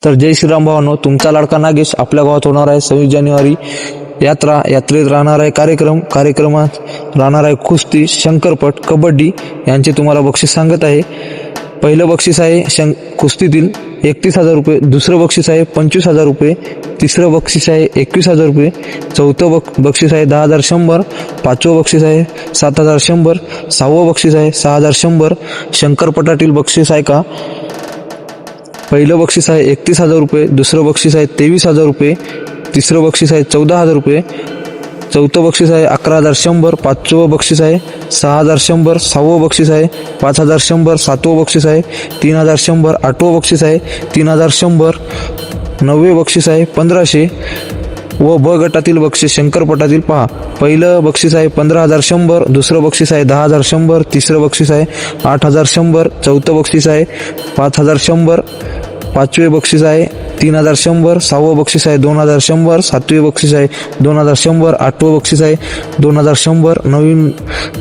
तर जय श्रीराम भावांनो, तुमचा लाडका नागेश आपल्या गावात होणार आहे 26 जानेवारी यात्रेत राहणार आहे कार्यक्रमात राहणार आहे कुस्ती, शंकरपट, कबड्डी यांचे तुम्हाला बक्षीस सांगत आहे. पहिलं बक्षीस आहे कुस्तीतील 31,000 रुपये, दुसरं बक्षीस आहे 25,000 रुपये, तिसरं बक्षीस आहे 21,000 रुपये, चौथं बक्षीस आहे 10,100, पाचवं बक्षीस आहे 7,100, सहावं बक्षीस आहे 6,100. शंकरपटातील बक्षीस आहे का, पहिलं बक्षीस आहे 31,000 रुपये, दुसरं बक्षीस आहे 23,000 रुपये, तिसरं बक्षीस आहे 14,000 रुपये, चौथं बक्षीस आहे 11,100, पाचवं बक्षीस आहे 6,100, सहावं बक्षीस आहे 5,100, सातवं बक्षीस आहे 3,100, आठवं बक्षीस आहे 3,100, नववे बक्षीस आहे 1,500. व ब गटातील बक्षीस शंकरपटातील पहा. पहिलं बक्षीस आहे 15,100, दुसरं बक्षीस आहे 10,100, तिसरं बक्षीस आहे 8,100, चौथं बक्षीस आहे 5,100, पाचवे बक्षीस आहे 3,100, सहावं बक्षीस आहे 2,100, सातवे बक्षीस आहे 2,100, आठवं बक्षीस आहे 2,100,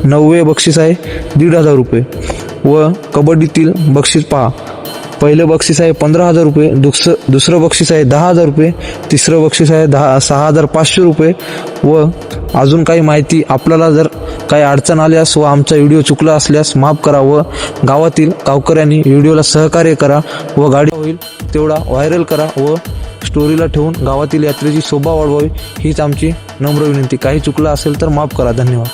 नववे बक्षीस आहे 1,500 रुपये. व कबड्डीतील बक्षीस पहा. पहिलं बक्षीस आहे 15,000 रुपये, दुसरं बक्षीस आहे 10,000 रुपये, तिसरं बक्षीस आहे 6,500 रुपये. व अजून काही माहिती, आपल्याला जर काही अडचण आल्यास व आमचा व्हिडिओ चुकला असल्यास माफ करा व गावातील गावकऱ्यांनी व्हिडिओला सहकार्य करा व गाडी होईल तेवढा व्हायरल करा व स्टोरीला ठेवून गावातील यात्रेची शोभा वाढवावी हीच आमची नम्र विनंती. काही चुकलं असेल तर माफ करा. धन्यवाद.